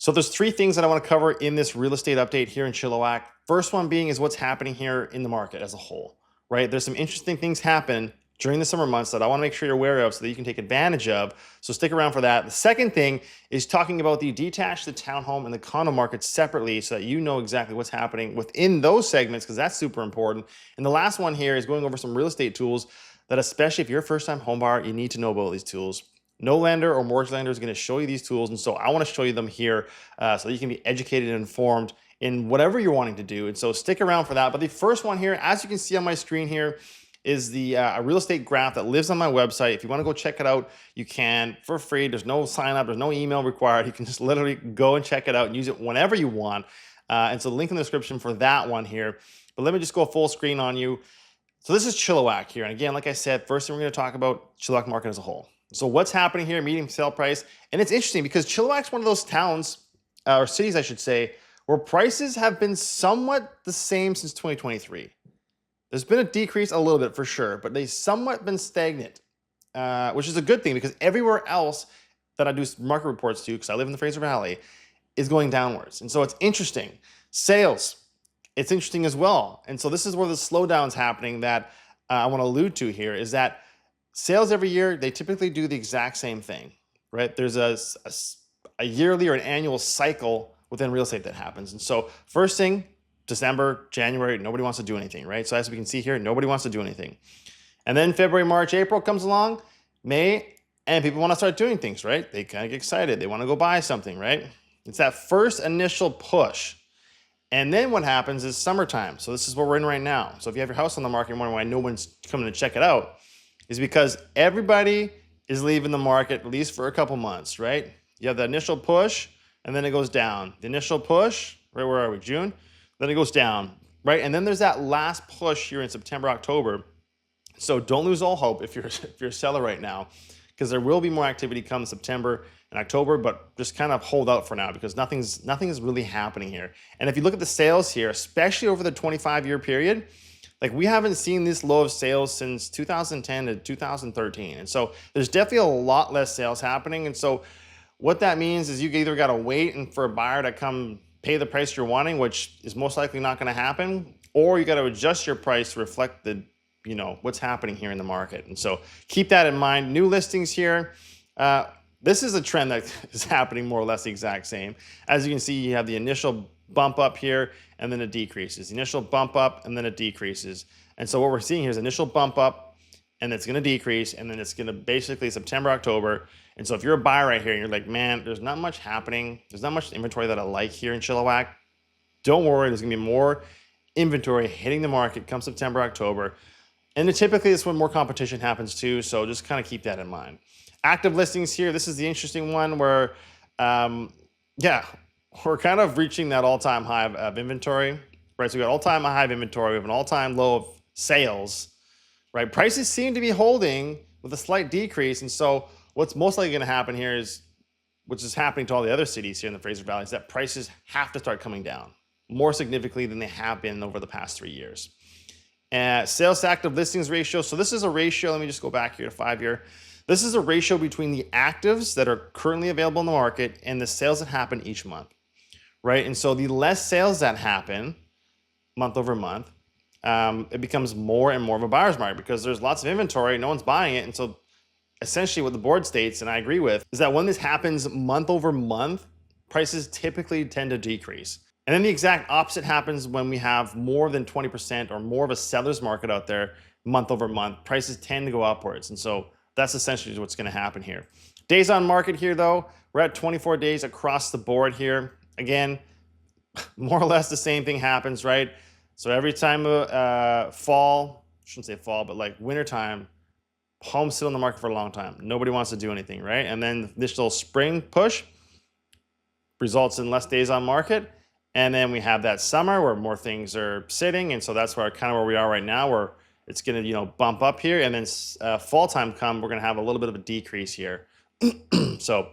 So there's three things that I want to cover in this real estate update here in Chilliwack. First one being is what's happening here in the market as a whole, right? There's some interesting things happen during the summer months that I want to make sure you're aware of so that you can take advantage of. So stick around for that. The second thing is talking about the detached, the townhome, and the condo markets separately so that you know exactly what's happening within those segments, because that's super important. And the last one here is going over some real estate tools that, especially if you're a first-time home buyer, you need to know about these tools. No lender or mortgage lender is going to show you these tools, and so I want to show you them here so that you can be educated and informed in whatever you're wanting to do. And so stick around for that. But the first one here, as you can see on my screen here, is the a real estate graph that lives on my website. If you want to go check it out, you can for free. There's no sign up, there's no email required. You can just literally go and check it out and use it whenever you want. And so the link in the description for that one here. But let me just go full screen on you. So this is Chilliwack here. And again, like I said, first thing we're going to talk about Chilliwack market as a whole. So what's happening here, median sale price. And it's interesting because Chilliwack's one of those towns, or cities I should say, where prices have been somewhat the same since 2023. There's been a decrease a little bit for sure, but they've somewhat been stagnant, which is a good thing because everywhere else that I do market reports to, because I live in the Fraser Valley, is going downwards. And so it's interesting. Sales, it's interesting as well. And so this is where the slowdown's happening that I want to allude to here is that sales every year, they typically do the exact same thing, right? There's a yearly or an annual cycle within real estate that happens. And so first thing, December, January, nobody wants to do anything, right? So as we can see here, nobody wants to do anything. And then February, March, April comes along, May, and people want to start doing things, right? They kind of get excited. They want to go buy something, right? It's that first initial push. And then what happens is summertime. So this is what we're in right now. So if you have your house on the market and wondering why no one's coming to check it out, is because everybody is leaving the market at least for a couple months, right? You have the initial push and then it goes down. The initial push, right, where are we, June? Then it goes down, right? And then there's that last push here in September, October. So don't lose all hope if you're a seller right now, because there will be more activity come September and October, but just kind of hold out for now because nothing is really happening here. And if you look at the sales here, especially over the 25-year period, like we haven't seen this low of sales since 2010 to 2013. And so there's definitely a lot less sales happening. And so what that means is you either got to wait and for a buyer to come pay the price you're wanting, which is most likely not going to happen, or you got to adjust your price to reflect the, what's happening here in the market. And so keep that in mind. New listings here. This is a trend that is happening more or less the exact same. As you can see, you have the initial bump up here and then it decreases. The initial bump up and then it decreases. And so what we're seeing here is initial bump up and it's going to decrease and then it's going to basically September, October. And so if you're a buyer right here and you're like, man, there's not much happening. There's not much inventory that I like here in Chilliwack. Don't worry, there's going to be more inventory hitting the market come September, October. And then typically it's when more competition happens too. So just kind of keep that in mind. Active listings here. This is the interesting one where, we're kind of reaching that all-time high of inventory, right? So we got all-time high of inventory. We have an all-time low of sales, right? Prices seem to be holding with a slight decrease. And so what's most likely going to happen here is, which is happening to all the other cities here in the Fraser Valley, is that prices have to start coming down more significantly than they have been over the past 3 years. Sales to active listings ratio. So this is a ratio. Let me just go back here to 5-year. This is a ratio between the actives that are currently available in the market and the sales that happen each month, right? And so the less sales that happen month over month, it becomes more and more of a buyer's market because there's lots of inventory, no one's buying it. And so essentially what the board states, and I agree with, is that when this happens month over month, prices typically tend to decrease. And then the exact opposite happens when we have more than 20% or more of a seller's market out there month over month. Prices tend to go upwards. And so that's essentially what's going to happen here. Days on market here, though, we're at 24 days across the board here. Again, more or less the same thing happens, right? So every time fall, I shouldn't say fall, but like wintertime, homes sit on the market for a long time. Nobody wants to do anything, right? And then this little spring push results in less days on market. And then we have that summer where more things are sitting. And so that's where kind of where we are right now, where it's going to, bump up here. And then fall time come, we're going to have a little bit of a decrease here. So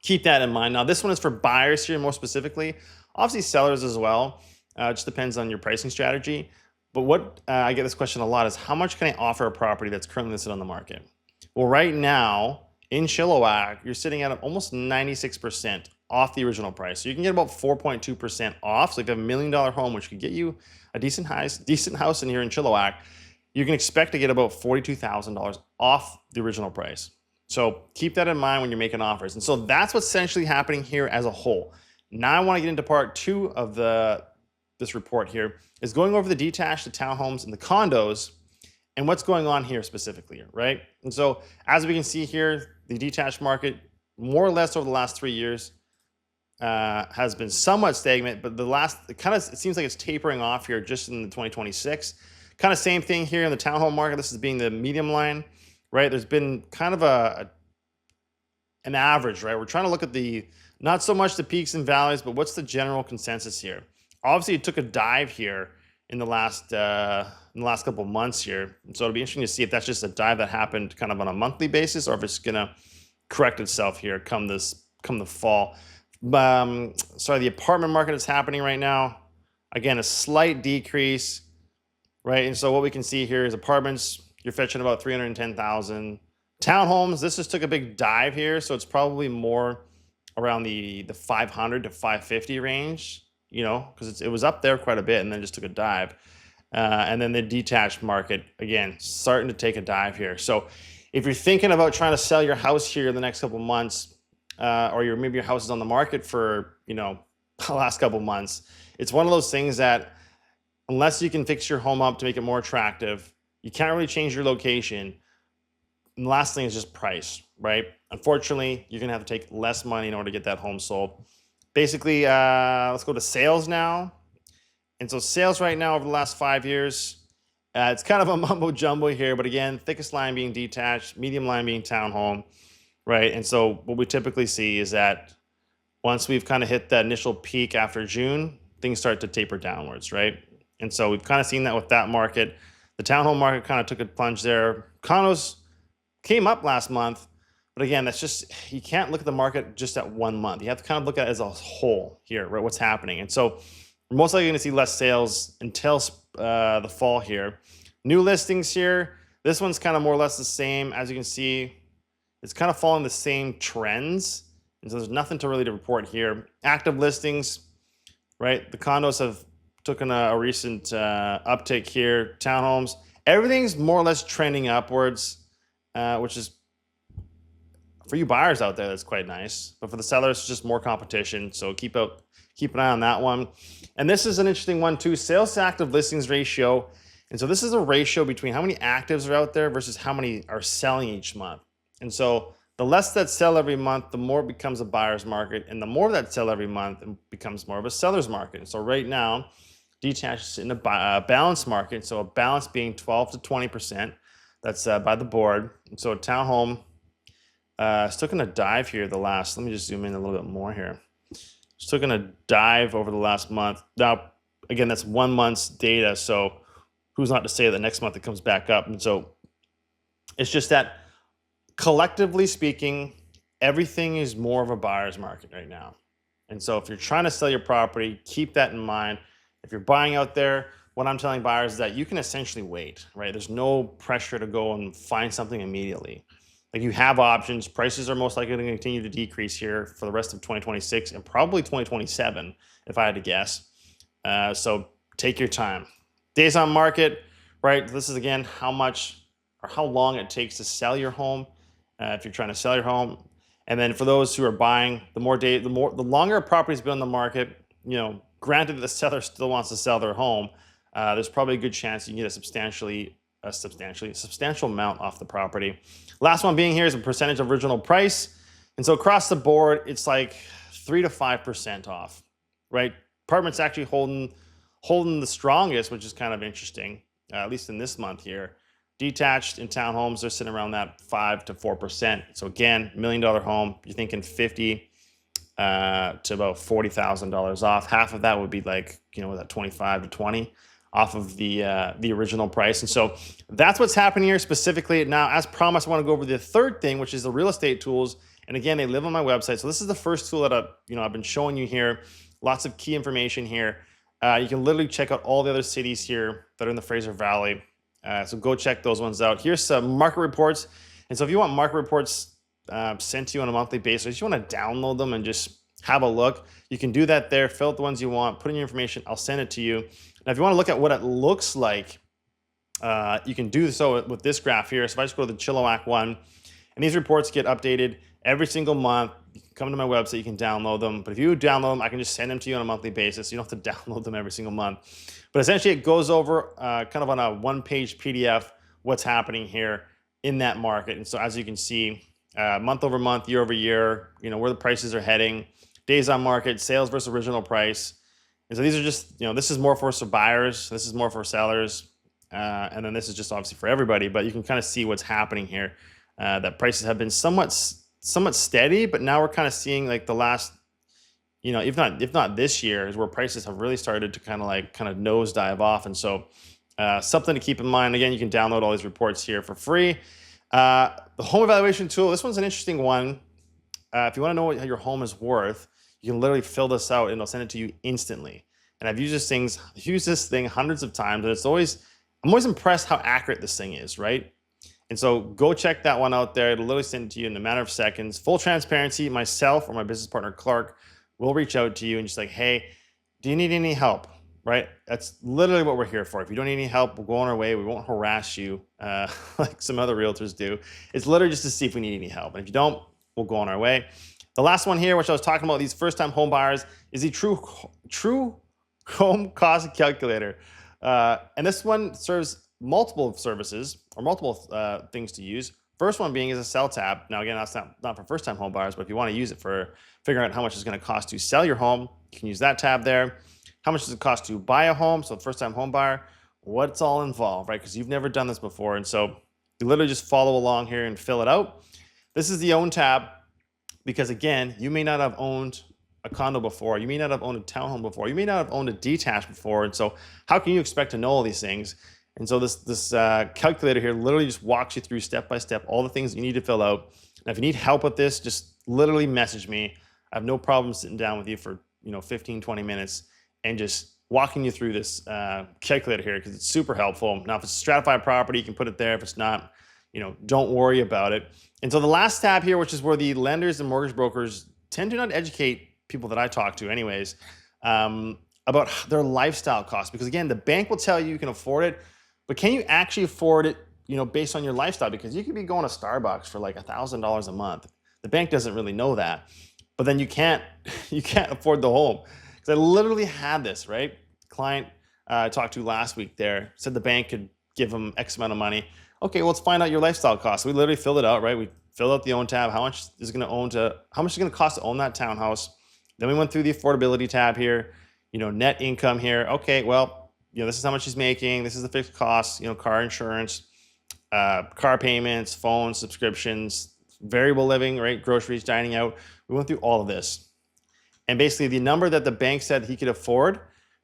keep that in mind. Now, this one is for buyers here more specifically. Obviously, sellers as well. It just depends on your pricing strategy. But what I get this question a lot is how much can I offer a property that's currently listed on the market? Well, right now in Chilliwack, you're sitting at almost 96% off the original price. So you can get about 4.2% off. So if you have $1 million home, which could get you a decent house in here in Chilliwack, you can expect to get about $42,000 off the original price. So keep that in mind when you're making offers. And so that's what's essentially happening here as a whole. Now I want to get into part 2 of this report here, is going over the detached, the townhomes, and the condos, and what's going on here specifically, right? And so as we can see here, the detached market, more or less over the last 3 years, has been somewhat stagnant, but it seems like it's tapering off here just in the 2026. Kind of same thing here in the townhome market. This is being the medium line, right? There's been kind of an average, right? We're trying to look at not so much the peaks and valleys, but what's the general consensus here? Obviously, it took a dive here in the last couple of months here. And so it'll be interesting to see if that's just a dive that happened kind of on a monthly basis, or if it's gonna correct itself here come the fall. Sorry, the apartment market is happening right now. Again, a slight decrease, right? And so what we can see here is apartments, you're fetching about 310,000. Townhomes, this just took a big dive here, so it's probably more around the 500 to 550 range, you know, because it was up there quite a bit and then just took a dive. And then the detached market, again, starting to take a dive here. So if you're thinking about trying to sell your house here in the next couple of months, or maybe your house is on the market for, you know, the last couple of months, it's one of those things that unless you can fix your home up to make it more attractive, you can't really change your location. And the last thing is just price, right? Unfortunately, you're gonna have to take less money in order to get that home sold. Basically, let's go to sales now. And so sales right now over the last 5 years, it's kind of a mumbo jumbo here, but again, thickest line being detached, medium line being townhome, right? And so what we typically see is that once we've kind of hit that initial peak after June, things start to taper downwards, right? And so we've kind of seen that with that market. The townhome market kind of took a plunge there. Condos came up last month, but again, that's just, you can't look at the market just at 1 month. You have to kind of look at it as a whole here, right? What's happening. And so we're most likely going to see less sales until the fall here. New listings here, this one's kind of more or less the same. As you can see, it's kind of following the same trends. And so there's nothing to really report here. Active listings, right? The condos have taken a recent uptick here. Townhomes, everything's more or less trending upwards, which is, for you buyers out there, that's quite nice. But for the sellers, it's just more competition. So keep an eye on that one. And this is an interesting one too, sales to active listings ratio. And so this is a ratio between how many actives are out there versus how many are selling each month. And so the less that sell every month, the more it becomes a buyer's market. And the more that sell every month, it becomes more of a seller's market. And so right now, detached is in a balanced market. So a balance being 12 to 20%. That's by the board. And so a townhome, it's taken a dive here let me just zoom in a little bit more here. It's taken a dive over the last month. Now, again, that's 1 month's data. So who's not to say that next month it comes back up? And so it's just that collectively speaking, everything is more of a buyer's market right now. And so if you're trying to sell your property, keep that in mind. If you're buying out there, what I'm telling buyers is that you can essentially wait, right? There's no pressure to go and find something immediately. Like, you have options. Prices are most likely to continue to decrease here for the rest of 2026 and probably 2027, if I had to guess. So take your time. Days on market, right? This is, again, how much or how long it takes to sell your home. If you're trying to sell your home. And then for those who are buying, the longer a property's been on the market, you know, granted the seller still wants to sell their home, there's probably a good chance you can get a substantial amount off the property. Last one being here is a percentage of original price. And so across the board, it's like 3 to 5% off, right? Apartments actually holding the strongest, which is kind of interesting, at least in this month here. Detached and townhomes, they're sitting around that 5 to 4%. So again, $1 million home, you're thinking 50 to about $40,000 off. Half of that would be like, you know, that 25 to 20 off of the original price. And so that's what's happening here specifically. Now, as promised, I want to go over the third thing, which is the real estate tools. And again, they live on my website. So this is the first tool that I've been showing you here. Lots of key information here. You can literally check out all the other cities here that are in the Fraser Valley. So go check those ones out. Here's some market reports. And so if you want market reports sent to you on a monthly basis, you want to download them and just have a look. You can do that there, fill out the ones you want, put in your information, I'll send it to you. Now, if you want to look at what it looks like, you can do so with this graph here. So if I just go to the Chilliwack one, and these reports get updated every single month. You can come to my website, you can download them. But if you download them, I can just send them to you on a monthly basis. You don't have to download them every single month. But essentially it goes over kind of on a one-page PDF what's happening here in that market. And so as you can see, month over month, year over year, where the prices are heading, days on market, sales versus original price. And so these are just, this is more for buyers, this is more for sellers, and then this is just obviously for everybody, but you can kind of see what's happening here. That prices have been somewhat steady, but now we're kind of seeing like the last, if not this year, is where prices have really started to kind of nosedive off. And so something to keep in mind. Again, you can download all these reports here for free. The home evaluation tool, this one's an interesting one. If you want to know what your home is worth, you can literally fill this out and it'll send it to you instantly. And I've used this thing hundreds of times, and I'm always impressed how accurate this thing is, right? And so go check that one out there. It'll literally send it to you in a matter of seconds. Full transparency, myself or my business partner, Clark, will reach out to you and just like, hey, do you need any help, right? That's literally what we're here for. If you don't need any help, we'll go on our way. We won't harass you like some other realtors do. It's literally just to see if we need any help. And if you don't, we'll go on our way. The last one here, which I was talking about, these first-time home buyers, is the true home cost calculator. And this one serves multiple services or multiple things to use. First one being is a sell tab. Now, again, that's not for first-time home buyers, but if you want to use it for figuring out how much it's going to cost to sell your home, you can use that tab there. How much does it cost to buy a home? So first-time home buyer, what's all involved, right? Because you've never done this before. And so you literally just follow along here and fill it out. This is the own tab. Because again, you may not have owned a condo before, you may not have owned a townhome before, you may not have owned a detached before, and so how can you expect to know all these things? And so this calculator here literally just walks you through step by step all the things you need to fill out. And if you need help with this, just literally message me. I have no problem sitting down with you for 15, 20 minutes and just walking you through this calculator here because it's super helpful. Now, if it's a stratified property, you can put it there. If it's not, don't worry about it. And so the last tab here, which is where the lenders and mortgage brokers tend to not educate people that I talk to anyways, about their lifestyle costs. Because again, the bank will tell you can afford it, but can you actually afford it, based on your lifestyle? Because you could be going to Starbucks for like $1,000 a month. The bank doesn't really know that, but then you can't afford the home. Because I literally had this, right? Client I talked to last week there said the bank could give them X amount of money. Okay, well, let's find out your lifestyle costs. We literally filled it out, right? We filled out the own tab. How much is it going to cost to own that townhouse? Then we went through the affordability tab here, net income here. Okay, well, this is how much he's making. This is the fixed costs, car insurance, car payments, phone subscriptions, variable living, right? Groceries, dining out. We went through all of this. And basically the number that the bank said he could afford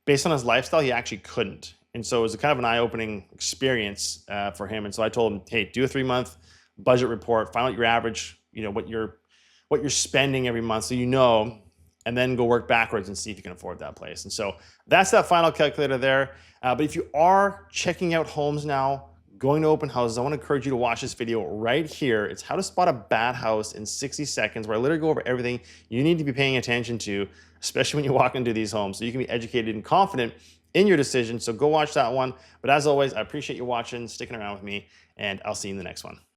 based on his lifestyle, he actually couldn't. And so it was kind of an eye-opening experience for him. And so I told him, hey, do a 3-month budget report, find out your average, what you're spending every month, so and then go work backwards and see if you can afford that place. And so that's that final calculator there. But if you are checking out homes now, going to open houses, I want to encourage you to watch this video right here. It's how to spot a bad house in 60 seconds, where I literally go over everything you need to be paying attention to, especially when you walk into these homes, so you can be educated and confident in your decision. So go watch that one. But as always, I appreciate you watching, sticking around with me, and I'll see you in the next one.